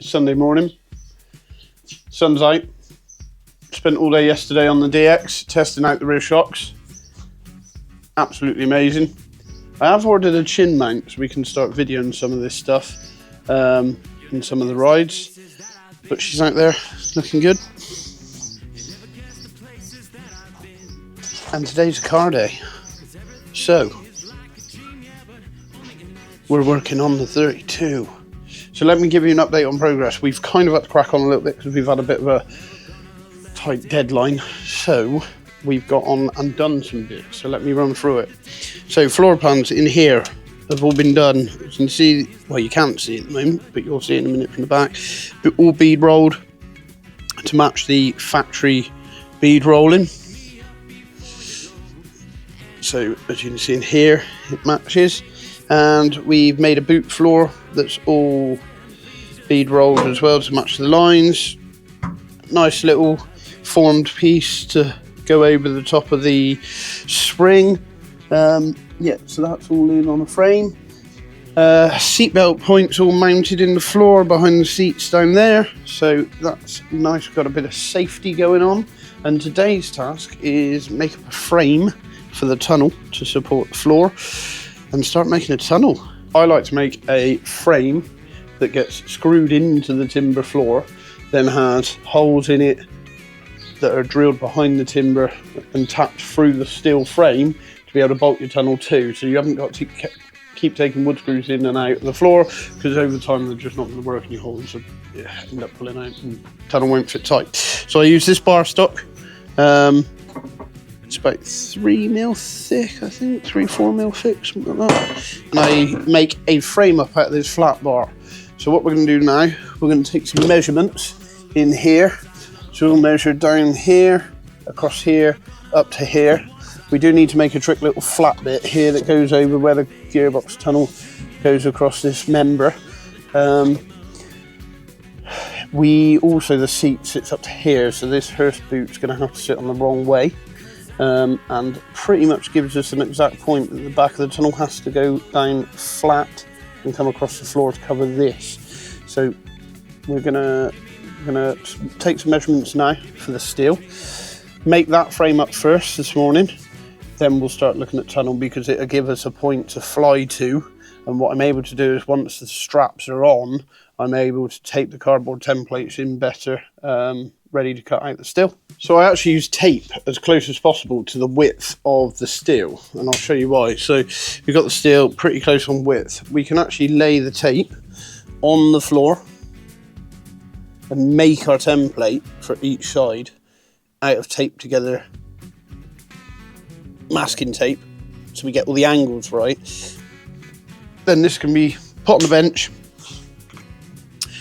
Sunday morning. Sun's out. Spent all day yesterday on the DX testing out the rear shocks. Absolutely amazing. I have ordered a chin mount so we can start videoing some of this stuff in some of the rides. But she's out there looking good. And today's a car day. So we're working on the 32. So let me give you an update on progress. We've kind of had to crack on a little bit because we've had a bit of a tight deadline. So we've got on and done some bits. So let me run through it. So floor plans in here have all been done. You can see, well, you can't see at the moment, but you'll see in a minute from the back. But all bead rolled to match the factory bead rolling. So as you can see in here, it matches. And we've made a boot floor that's all bead rolled as well to match the lines. Nice little formed piece to go over the top of the spring. Yeah, so that's all in on a frame. Seatbelt points all mounted in the floor behind the seats down there. So that's nice, got a bit of safety going on. And today's task is make up a frame for the tunnel to support the floor and start making a tunnel. I like to make a frame that gets screwed into the timber floor, then has holes in it that are drilled behind the timber and tapped through the steel frame to be able to bolt your tunnel to. So you haven't got to keep taking wood screws in and out of the floor, because over time they're just not going to work and your holes will end up pulling out and the tunnel won't fit tight. So I use this bar stock. It's about 3 mil thick, I think, 3-4 mil thick, something like that. And I make a frame up out of this flat bar. So what we're going to do now, we're going to take some measurements in here. So we'll measure down here, across here, up to here. We do need to make a trick little flat bit here that goes over where the gearbox tunnel goes across this member. The seat sits up to here, so this hearse boot's going to have to sit on the wrong way. And pretty much gives us an exact point that the back of the tunnel has to go down flat and come across the floor to cover this. So we're gonna take some measurements now for the steel, make that frame up first this morning, then we'll start looking at tunnel, because it'll give us a point to fly to. And what I'm able to do is, once the straps are on, I'm able to tape the cardboard templates in better, ready to cut out the steel. So I actually use tape as close as possible to the width of the steel, and I'll show you why. So we've got the steel pretty close on width. We can actually lay the tape on the floor and make our template for each side out of tape together masking tape, so we get all the angles right. Then this can be put on the bench,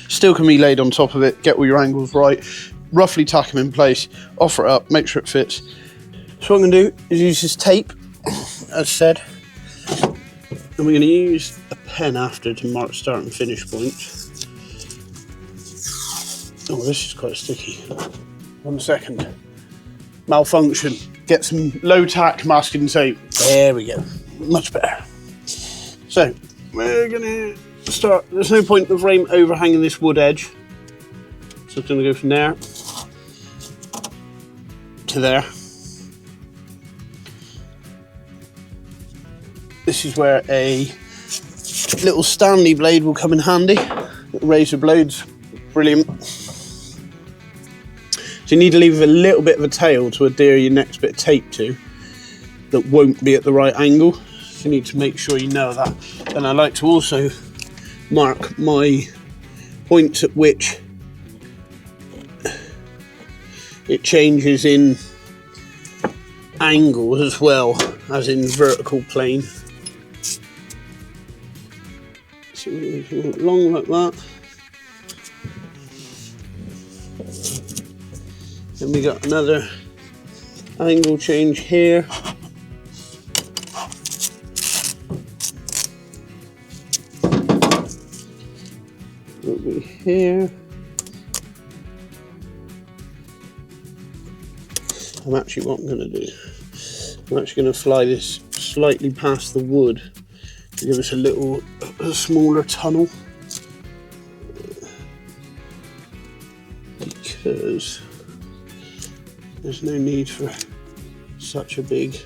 steel can be laid on top of it, get all your angles right, roughly tack them in place, offer it up, make sure it fits. So what I'm going to do is use this tape, as said, and we're going to use a pen after to mark start and finish points. Oh, this is quite sticky. 1 second. Malfunction. Get some low tack masking tape. There we go. Much better. So we're going to start. There's no point in the frame overhanging this wood edge. So it's going to go from there to there. This is where a little Stanley blade will come in handy. Razor blades, brilliant. So you need to leave a little bit of a tail to adhere your next bit of tape to that won't be at the right angle. So you need to make sure you know that. And I like to also mark my points at which it changes in angle as well as in vertical plane. So we can go along like that. Then we got another angle change here. Over here. What I'm going to do, I'm actually going to fly this slightly past the wood to give us a smaller tunnel. because there's no need for such a big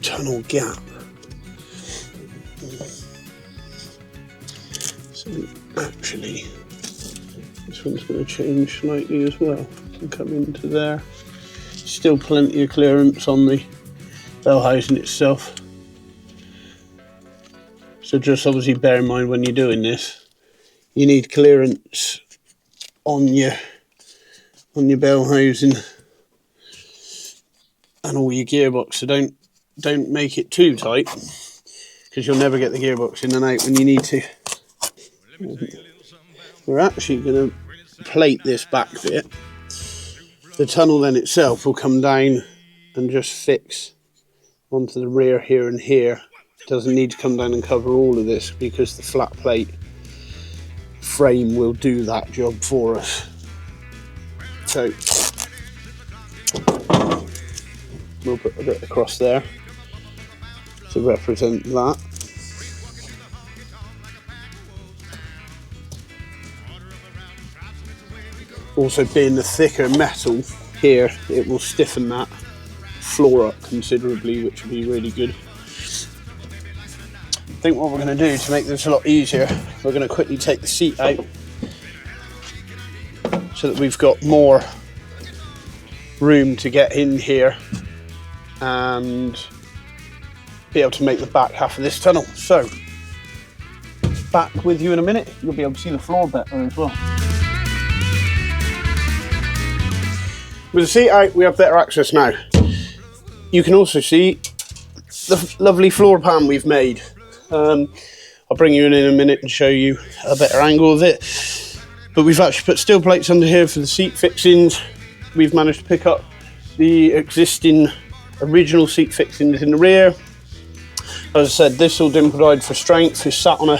tunnel gap. So actually this one's going to change slightly as well and come into there. Still plenty of clearance on the bell housing itself. So just obviously bear in mind when you're doing this, you need clearance on your bell housing and all your gearbox. So don't make it too tight, because you'll never get the gearbox in and out when you need to. We're actually going to plate this back bit. The tunnel then itself will come down and just fix onto the rear here and here. It doesn't need to come down and cover all of this, because the flat plate frame will do that job for us. So we'll put a bit across there to represent that. Also, being the thicker metal here, it will stiffen that floor up considerably, which will be really good. I think what we're going to do to make this a lot easier, we're going to quickly take the seat out so that we've got more room to get in here and be able to make the back half of this tunnel. So, back with you in a minute. You'll be able to see the floor better as well. With the seat out, we have better access now. You can also see the lovely floor pan we've made. I'll bring you in a minute and show you a better angle of it. But we've actually put steel plates under here for the seat fixings. We've managed to pick up the existing original seat fixings in the rear. As I said, this will then provide for strength. It's sat on a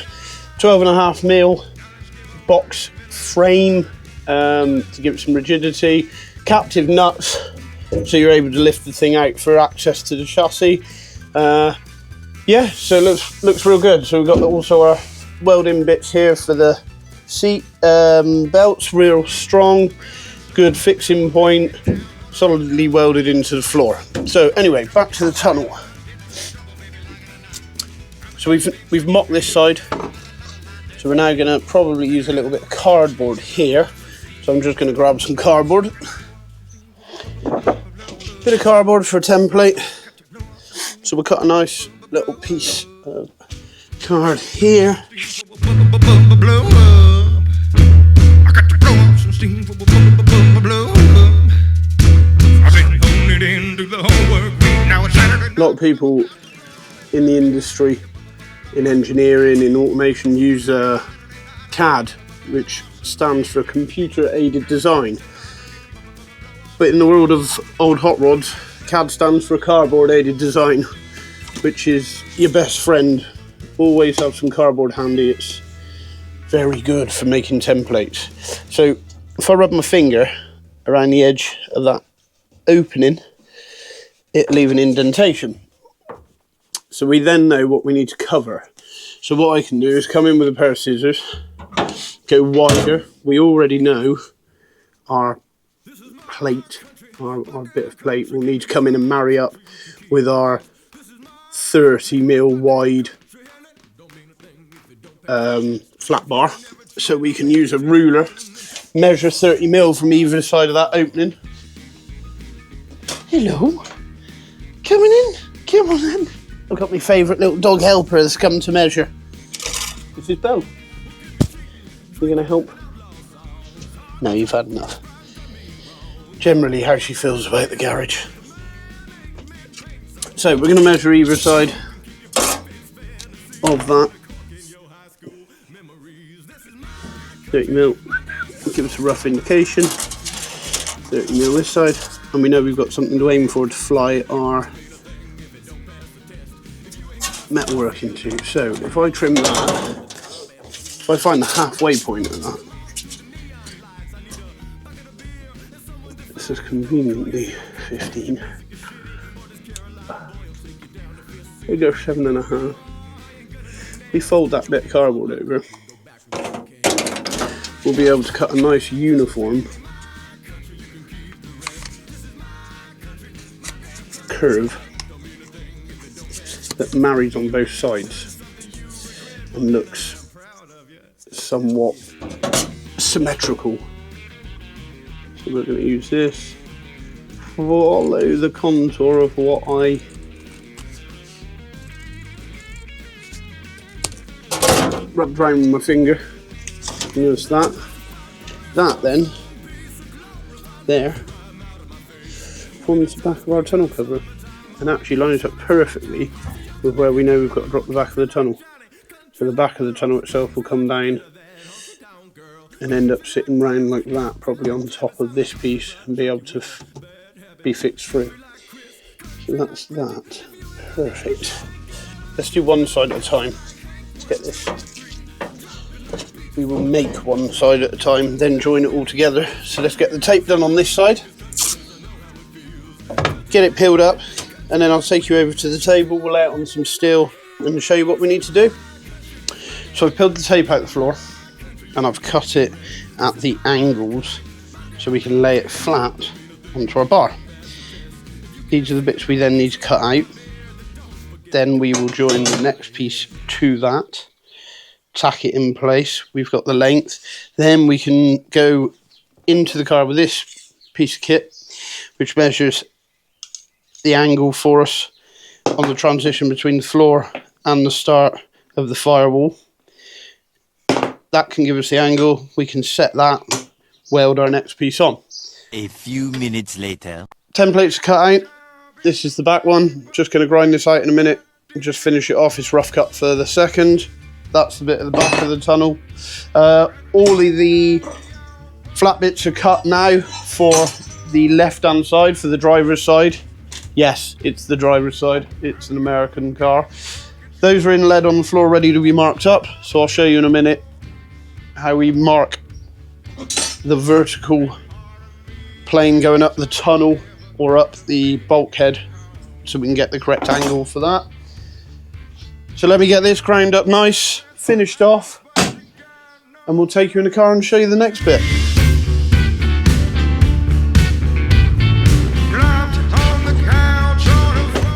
12.5mm box frame to give it some rigidity. Captive nuts, so you're able to lift the thing out for access to the chassis. Yeah, so it looks real good. So we've got also our welding bits here for the seat belts, real strong, good fixing point, solidly welded into the floor. So anyway, back to the tunnel. So we've mocked this side. So we're now going to probably use a little bit of cardboard here. So I'm just going to grab some cardboard. Bit of cardboard for a template. So we'll cut a nice little piece of card here. A lot of people in the industry, in engineering, in automation, use CAD, which stands for computer aided design. But in the world of old hot rods, CAD stands for cardboard aided design, which is your best friend. Always have some cardboard handy. It's very good for making templates. So if I rub my finger around the edge of that opening, it'll leave an indentation. So we then know what we need to cover. So what I can do is come in with a pair of scissors, go wider. We already know our plate, our bit of plate will need to come in and marry up with our 30mm wide flat bar. So we can use a ruler, measure 30mm from either side of that opening. Hello, coming in, come on then. I've got my favourite little dog helper that's come to measure. This is Belle. You're going to help? No, you've had enough. Generally how she feels about the garage. So we're going to measure either side of that. 30mm, give us a rough indication. 30mm this side, and we know we've got something to aim for to fly our metalwork into. So if I trim that, if I find the halfway point of that, this is conveniently 15. We go 7.5. We fold that bit of cardboard over. we'll be able to cut a nice uniform curve that marries on both sides and looks somewhat symmetrical. So we're going to use this, follow the contour of what I rubbed around with my finger. Notice that. That then, there, forms the back of our tunnel cover and actually lines up perfectly with where we know we've got to drop the back of the tunnel. So the back of the tunnel itself will come down and end up sitting round like that, probably on top of this piece, and be able to be fixed through. So that's that. Perfect. Let's do one side at a time. Let's get this. We will make one side at a time, then join it all together. So let's get the tape done on this side. Get it peeled up, and then I'll take you over to the table, we'll lay it on some steel and show you what we need to do. So I've peeled the tape out the floor and I've cut it at the angles so we can lay it flat onto our bar. These are the bits we then need to cut out. Then we will join the next piece to that, tack it in place. We've got the length. Then we can go into the car with this piece of kit, which measures the angle for us on the transition between the floor and the start of the firewall. That can give us the angle. We can set that, weld our next piece on. A few minutes later. Templates are cut out. This is the back one. Just going to grind this out in a minute and just finish it off. It's rough cut for the second. That's the bit at the back of the tunnel. All of the flat bits are cut now for the left hand side, for the driver's side. Yes, it's the driver's side. It's an American car. Those are in lead on the floor, ready to be marked up. So I'll show you in a minute how we mark the vertical plane going up the tunnel or up the bulkhead so we can get the correct angle for that. So let me get this ground up nice, finished off, and we'll take you in the car and show you the next bit.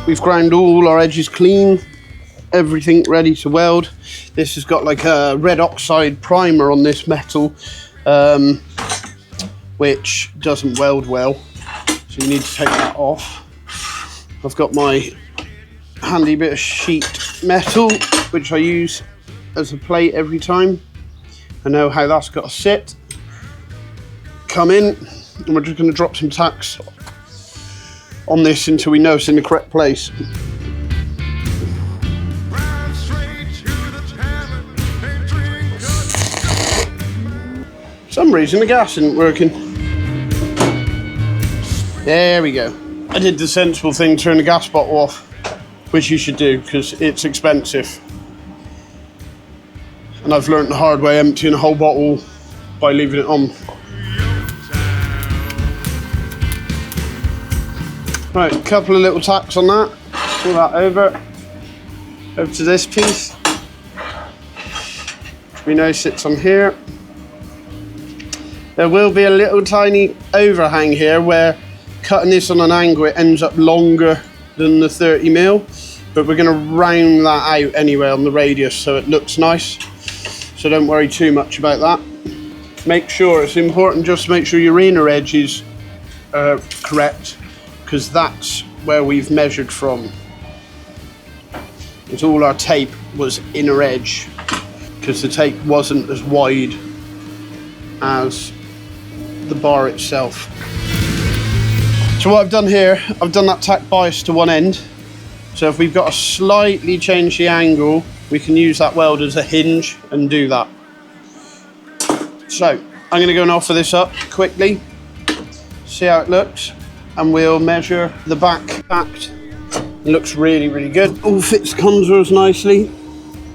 We've ground all our edges clean, everything ready to weld. This has got like a red oxide primer on this metal, which doesn't weld well, so you need to take that off. I've got my handy bit of sheet metal, which I use as a plate every time. I know how that's got to sit. Come in, and we're just going to drop some tacks on this until we know it's in the correct place. For some reason the gas isn't working. There we go. I did the sensible thing, turn the gas bottle off, which you should do because it's expensive. And I've learnt the hard way, emptying a whole bottle by leaving it on. Right, a couple of little tacks on that. Pull that over to this piece, which we know sits on here. There will be a little tiny overhang here where cutting this on an angle it ends up longer than the 30mm, but we're going to round that out anyway on the radius so it looks nice. So don't worry too much about that. Make sure, it's important just to make sure your inner edge is correct, because that's where we've measured from. It's all our tape was inner edge, because the tape wasn't as wide as the bar itself. So what I've done here, I've done that tack bias to one end. So if we've got to slightly change the angle, we can use that weld as a hinge and do that. So I'm going to go and offer this up quickly, see how it looks, and we'll measure the back. It looks really, really good. All fits contours nicely.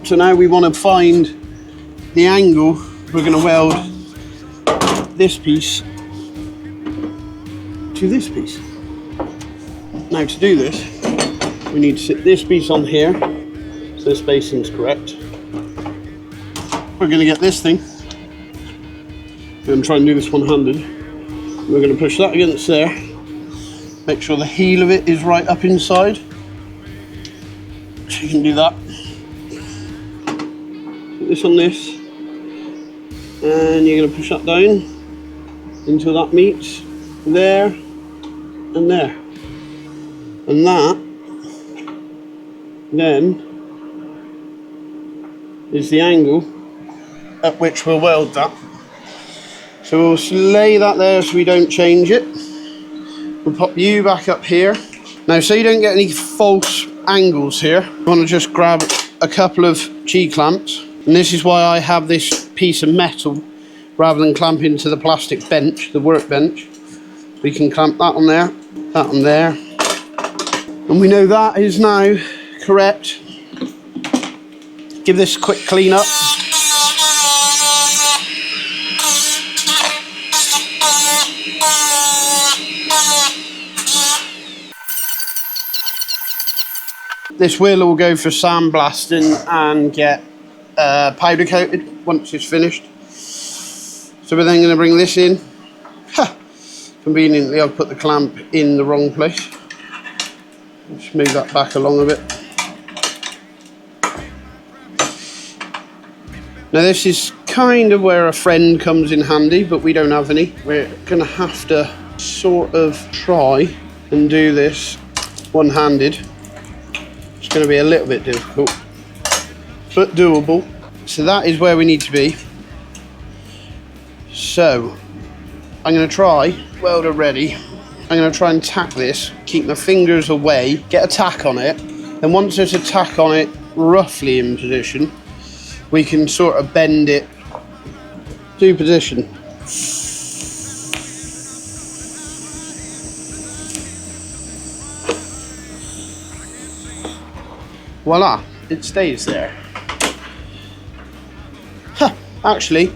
So now we want to find the angle. We're going to weld this piece to this piece. Now to do this, we need to sit this piece on here, so the spacing's correct. We're going to get this thing going to try and do this one-handed. We're going to push that against there. Make sure the heel of it is right up inside. So you can do that. Put this on this. And you're going to push that down until that meets there and there. And that then is the angle at which we'll weld that. So we'll lay that there so we don't change it. We'll pop you back up here. Now, so you don't get any false angles here, you want to just grab a couple of G-clamps. And this is why I have this piece of metal rather than clamping to the plastic bench, the workbench. We can clamp that on there, that on there. And we know that is now correct. Give this a quick clean up. This will all go for sandblasting and get powder coated once it's finished. So we're then going to bring this in. Conveniently, I've put the clamp in the wrong place. Just move that back along a bit. Now this is kind of where a friend comes in handy, but we don't have any. We're going to have to sort of try and do this one-handed. It's going to be a little bit difficult, but doable. So that is where we need to be. So I'm going to try, welder ready. I'm going to try and tack this, keep my fingers away, get a tack on it. Then once there's a tack on it roughly in position, we can sort of bend it to position. Voila, it stays there. Actually,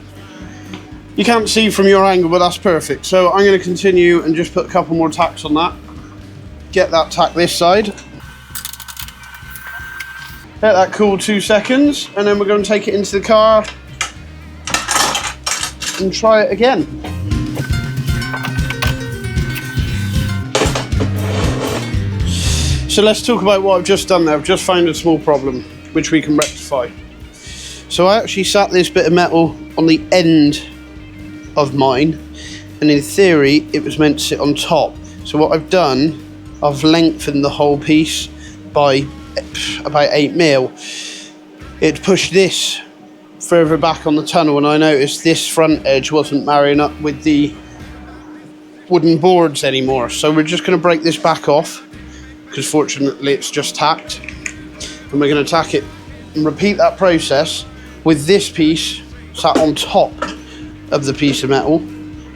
you can't see from your angle, but that's perfect. So I'm going to continue and just put a couple more tacks on that. Get that tack this side. Let that cool 2 seconds, and then we're going to take it into the car and try it again. So let's talk about what I've just done there. I've just found a small problem, which we can rectify. So I actually sat this bit of metal on the end of mine, and in theory it was meant to sit on top. So what I've done, I've lengthened the whole piece by about 8mm. It pushed this further back on the tunnel, and I noticed this front edge wasn't marrying up with the wooden boards anymore. So we're just going to break this back off, because fortunately it's just tacked, and we're going to tack it and repeat that process with this piece sat on top of the piece of metal.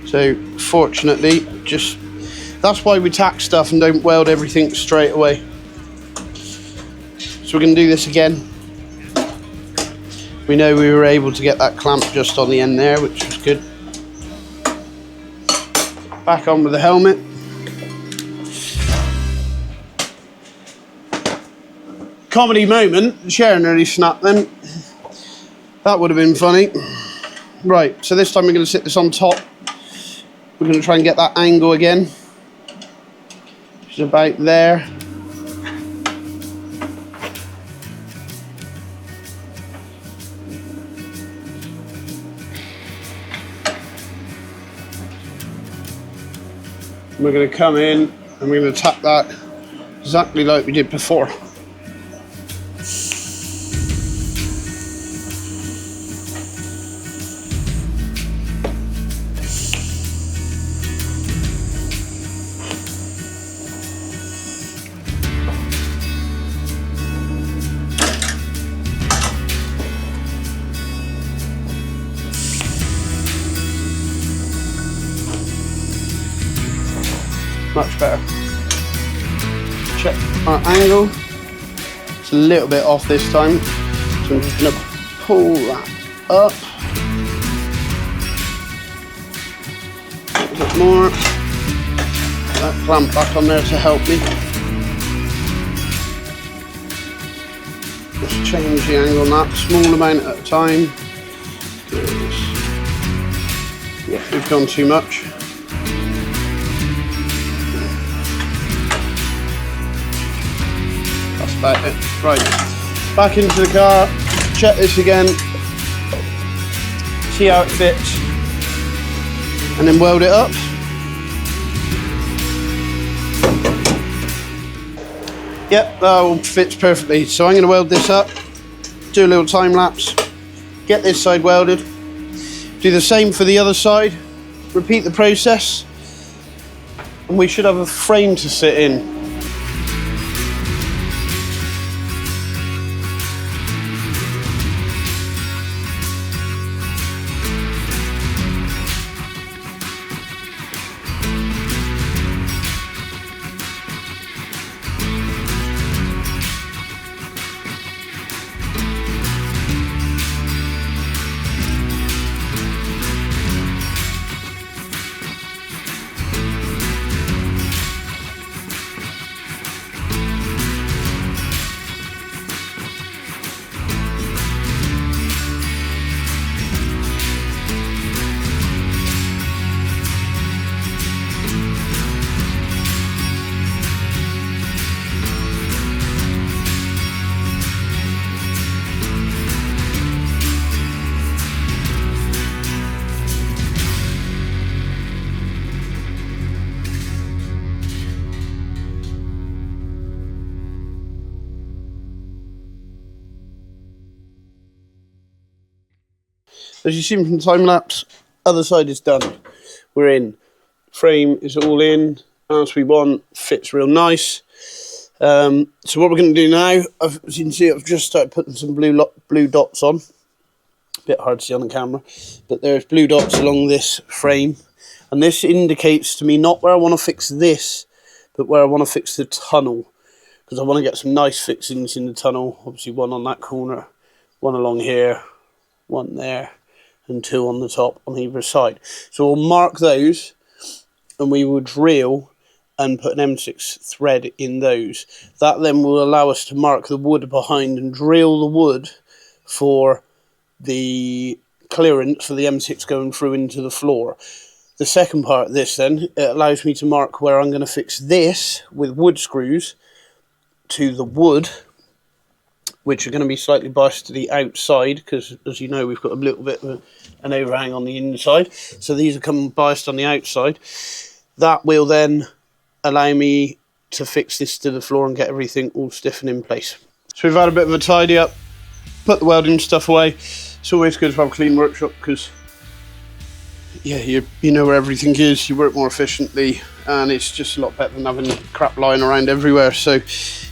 So fortunately, just that's why we tack stuff and don't weld everything straight away. So we're going to do this again. We know we were able to get that clamp just on the end there, which was good. Back on with the helmet. Comedy moment, the chair nearly snapped then. That would have been funny. Right, so this time we're going to sit this on top. We're going to try and get that angle again. Which is about there. We're going to come in and we're going to tap that exactly like we did before. Much better. Check our angle. It's a little bit off this time, so I'm just going to pull that up a bit more. Put that clamp back on there to help me. Just change the angle on that, small amount at a time. Yeah, we've gone too much. That's about it. Right, back into the car, check this again, see how it fits, and then weld it up. Yep, that all fits perfectly. So I'm going to weld this up, do a little time lapse, get this side welded, do the same for the other side, repeat the process, and we should have a frame to sit in. As you've seen from the time lapse, other side is done. We're in. Frame is all in as we want, fits real nice. So what we're going to do now, as you can see, I've just started putting some blue dots on. A bit hard to see on the camera, but there's blue dots along this frame, and this indicates to me not where I want to fix this, but where I want to fix the tunnel, because I want to get some nice fixings in the tunnel. Obviously one on that corner, one along here, one there, and two on the top on either side. So we'll mark those, and we will drill and put an M6 thread in those. That then will allow us to mark the wood behind and drill the wood for the clearance for the M6 going through into the floor. The second part of this then, it allows me to mark where I'm going to fix this with wood screws to the wood, which are going to be slightly biased to the outside, because as you know we've got a little bit of an overhang on the inside, so these are coming biased on the outside. That will then allow me to fix this to the floor and get everything all stiff and in place. So we've had a bit of a tidy up, put the welding stuff away. It's always good to have a clean workshop, because yeah, you know where everything is, you work more efficiently, and it's just a lot better than having crap lying around everywhere. So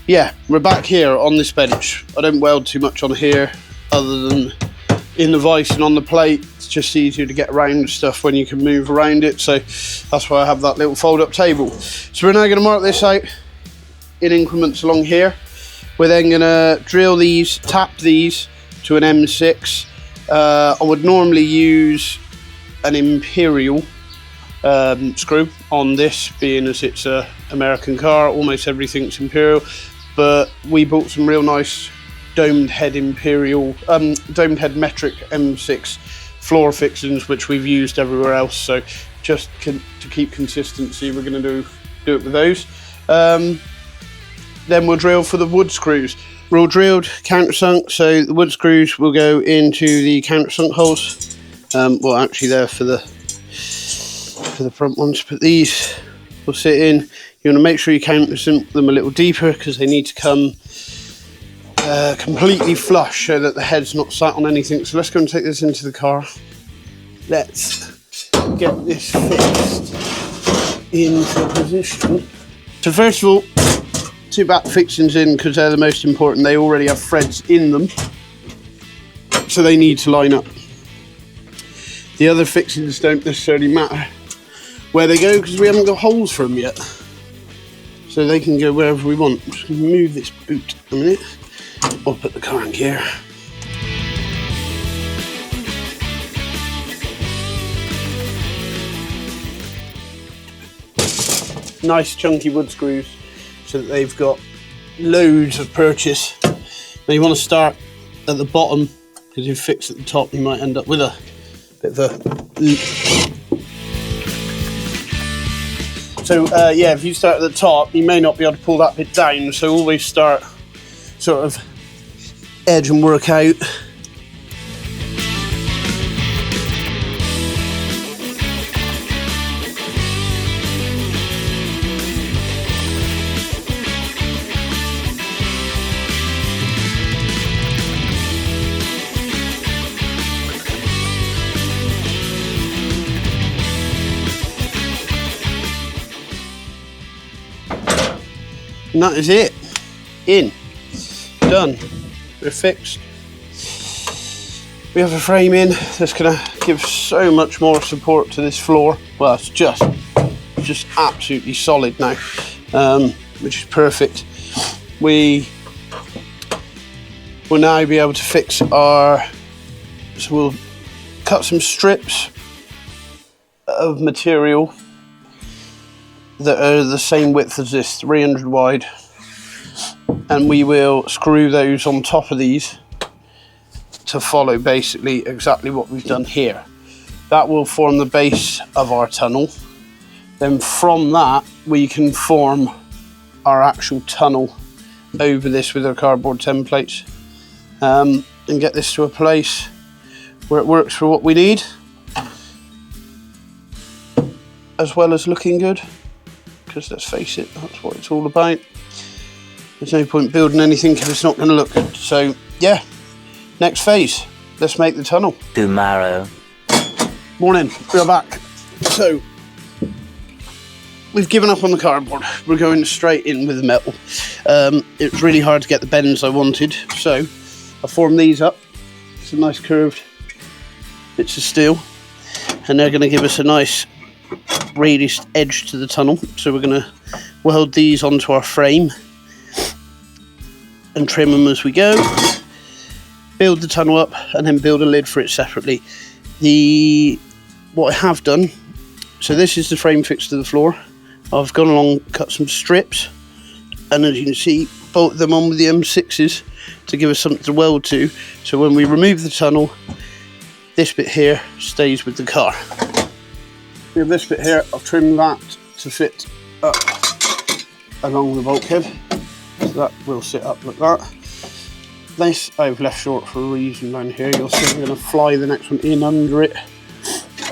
yeah, we're back here on this bench. I don't weld too much on here other than in the vise and on the plate. It's just easier to get around stuff when you can move around it, so that's why I have that little fold up table. So we're now going to mark this out in increments along here. We're then going to drill these, tap these to an M6. I would normally use an Imperial screw on this, being as it's a American car, almost everything's Imperial, but we bought some real nice domed head Imperial, domed head metric M6 floor fixings, which we've used everywhere else, so just to keep consistency we're going to do it with those. Then we'll drill for the wood screws. We're all drilled, countersunk, so the wood screws will go into the countersunk holes. Well, actually they're for the front ones, but these will sit in. You want to make sure you countersunk them a little deeper, because they need to come completely flush so that the head's not sat on anything. So let's go and take this into the car. Let's get this fixed into position. So first of all, two back fixings in, because they're the most important. They already have threads in them, so they need to line up. The other fixings don't necessarily matter where they go, because we haven't got holes for them yet, so they can go wherever we want. I'm just going to move this boot a minute. I'll put the car in gear. Nice chunky wood screws, so that they've got loads of purchase. Now you want to start at the bottom, because if you fix at the top you might end up with a bit of a So yeah, if you start at the top, you may not be able to pull that bit down, so always start sort of edge and work out. And that is it. In. Done. We're fixed. We have a frame in that's going to give so much more support to this floor. Well, it's just absolutely solid now, which is perfect. We will now be able to fix our, so we'll cut some strips of material that are the same width as this, 300 wide, and we will screw those on top of these to follow basically exactly what we've done here. That will form the base of our tunnel. Then from that we can form our actual tunnel over this with our cardboard templates, and get this to a place where it works for what we need, as well as looking good. Because let's face it, that's what it's all about. There's no point building anything if it's not going to look good. So yeah, next phase, let's make the tunnel. Tomorrow. Morning, we're back. So we've given up on the cardboard. We're going straight in with the metal. It was really hard to get the bends I wanted, so I formed these up. Some nice curved bits of steel, and they're going to give us a nice radius edge to the tunnel. So we're going to weld these onto our frame and trim them as we go, build the tunnel up, and then build a lid for it separately. What I have done, so this is the frame fixed to the floor. I've gone along, cut some strips, and as you can see, bolted them on with the M6s to give us something to weld to, so when we remove the tunnel, this bit here stays with the car. We have this bit here, I've trimmed that to fit up along the bulkhead, so that will sit up like that. This I've left short for a reason down here. You'll see I'm going to fly the next one in under it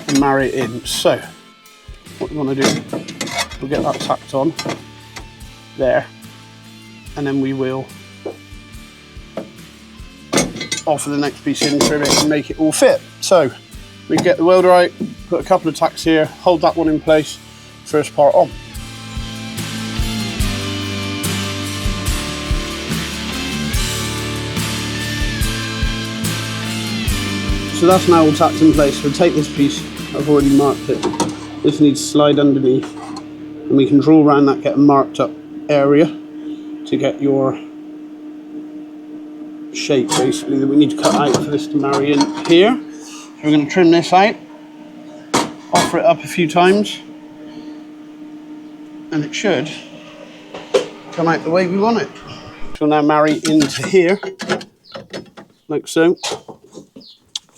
and marry it in. So what we want to do, we'll get that tacked on there, and then we will offer the next piece in, trim it and make it all fit. So we get the welder out, put a couple of tacks here, hold that one in place, first part on. So that's now all tacked in place. We'll take this piece, I've already marked it, this needs to slide underneath, and we can draw around that, get a marked up area to get your shape basically that we need to cut out for this to marry in here. We're going to trim this out, offer it up a few times, and it should come out the way we want it. So we'll now marry into here, like so.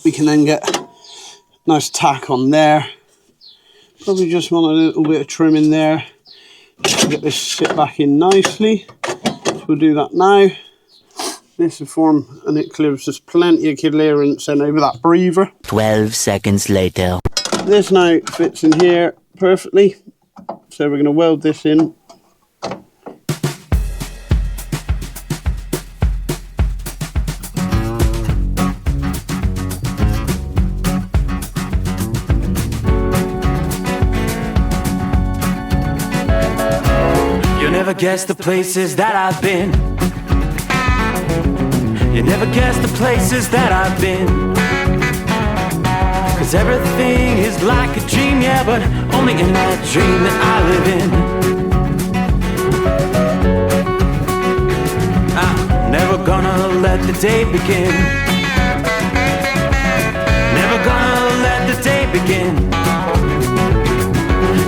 We can then get a nice tack on there. Probably just want a little bit of trim in there to get this sit back in nicely. So we'll do that now. This will form, and it clears us plenty of clearance then over that breather. 12 seconds later. This now fits in here perfectly, so we're going to weld this in. You never guess the places that I've been. You never guess the places that I've been. 'Cause everything is like a dream, yeah, but only in that dream that I live in. I'm never gonna let the day begin. Never gonna let the day begin.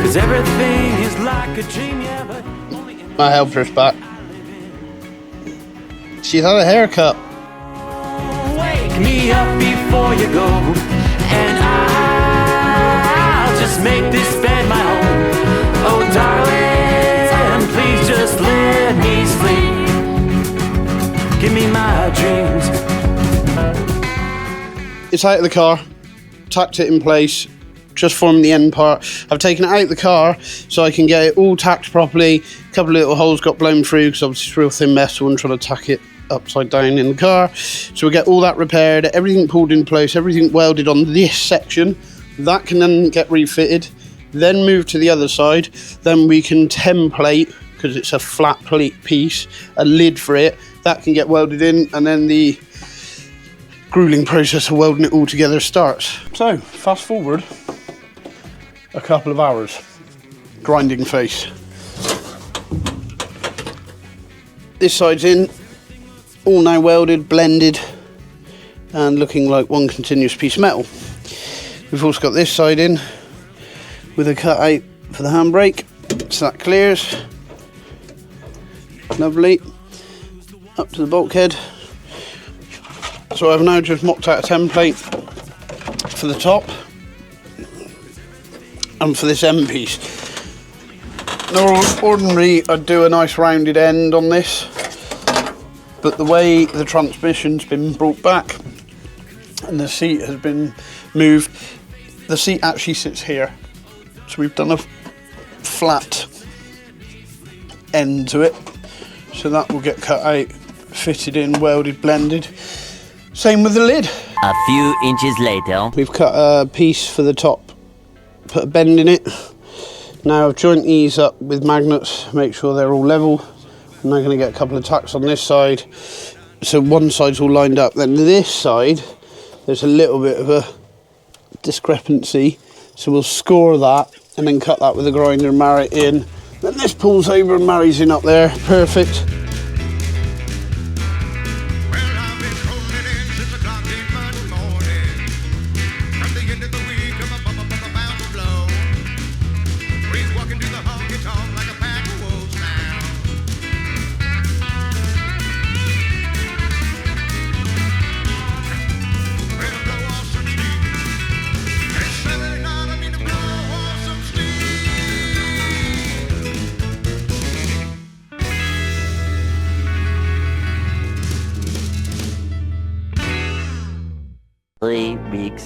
'Cause everything is like a dream, yeah, but only in My helper's back. She's had a haircut. Wake me up before you go, and I'll just make this bed my home. Oh, darling. it's out of the car, tacked it in place, just formed the end part. I've taken it out of the car so I can get it all tacked properly. A couple of little holes got blown through because obviously it's real thin metal and trying to tack it upside down in the car. So we get all that repaired, everything pulled in place, everything welded on this section. That can then get refitted, then move to the other side. Then we can template, because it's a flat plate piece, a lid for it. That can get welded in, and then the grueling process of welding it all together starts. So, fast forward a couple of hours. Grinding face. This side's in, all now welded, blended, and looking like one continuous piece of metal. We've also got this side in with a cut out for the handbrake, so that clears. Lovely. Up to the bulkhead. So I've now just mocked out a template for the top and for this end piece. Ordinarily I'd do a nice rounded end on this, but the way the transmission's been brought back and the seat has been moved, the seat actually sits here, so we've done a flat end to it, so that will get cut out, fitted in, welded, blended. Same with the lid. A few inches later. We've cut a piece for the top, put a bend in it. Now I've joined these up with magnets, make sure they're all level. I'm now going to get a couple of tacks on this side, so one side's all lined up. Then this side, there's a little bit of a discrepancy, so we'll score that and then cut that with a grinder and marry it in. Then this pulls over and marries in up there, perfect.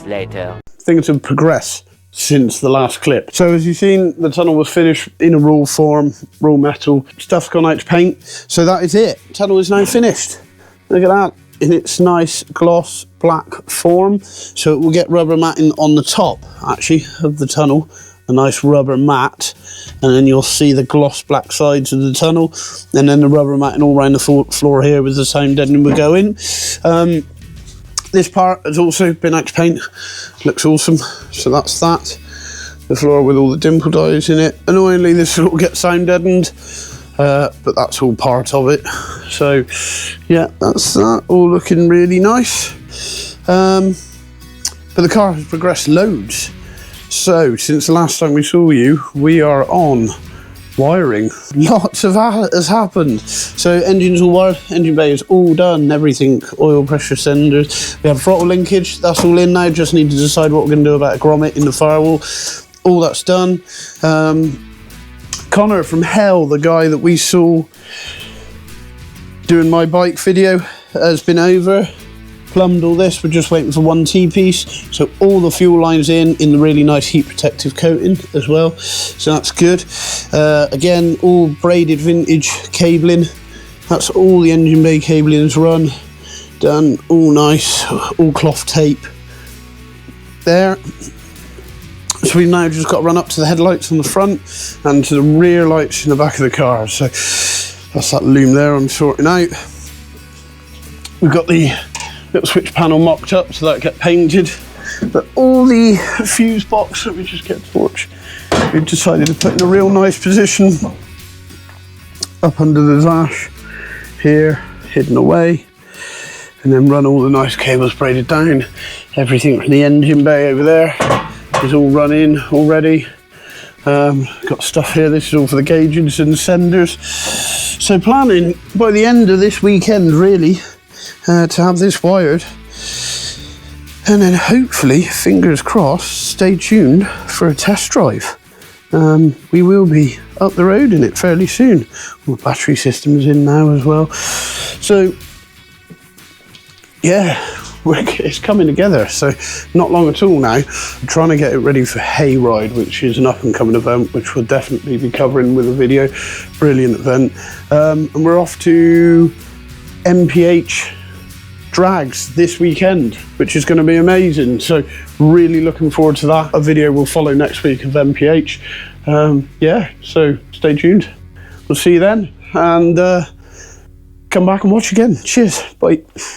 Later. Things have progressed since the last clip. So as you've seen, the tunnel was finished in a raw form, raw metal. Stuff's gone out to paint. So that is it. Tunnel is now finished. Look at that, in its nice gloss black form. So it will get rubber matting on the top, actually, of the tunnel. A nice rubber mat. And then you'll see the gloss black sides of the tunnel. And then the rubber matting all around the floor here with the sound deadening will go in. This part has also been out to paint, looks awesome, so that's that. The floor with all the dimple dies in it. Annoyingly, this will get sound deadened, but that's all part of it. So, yeah, that's that, all looking really nice. But the car has progressed loads. So, since the last time we saw you, we are on wiring. Lots of has happened. So engine's all wired, engine bay is all done, everything, oil pressure senders. We have throttle linkage, that's all in now, just need to decide what we're going to do about a grommet in the firewall. All that's done. Connor from Hell, the guy that we saw doing my bike video, has been over, plumbed all this. We're just waiting for one T-piece, so all the fuel lines in the really nice heat protective coating as well, so that's good. Again, all braided vintage cabling, that's all the engine bay cabling is run, done, all nice, all cloth tape there. So we've now just got to run up to the headlights on the front and to the rear lights in the back of the car, so that's that loom there I'm sorting out. We've got the little switch panel mocked up so that get painted, but all the fuse box, let me just get the torch, we've decided to put in a real nice position up under the dash here, hidden away, and then run all the nice cables braided down. Everything from the engine bay over there is all run in already. Got stuff here, this is all for the gauges and senders. So planning by the end of this weekend really, to have this wired, and then hopefully, fingers crossed, stay tuned for a test drive. We will be up the road in it fairly soon. All the battery systems in now as well. So yeah, it's coming together. So not long at all now. I'm trying to get it ready for Hayride, which is an up and coming event, which we'll definitely be covering with a video. Brilliant event. And we're off to MPH drags this weekend, which is going to be amazing. So really looking forward to that. A video will follow next week of MPH. Yeah, so stay tuned. We'll see you then, and come back and watch again. Cheers. Bye.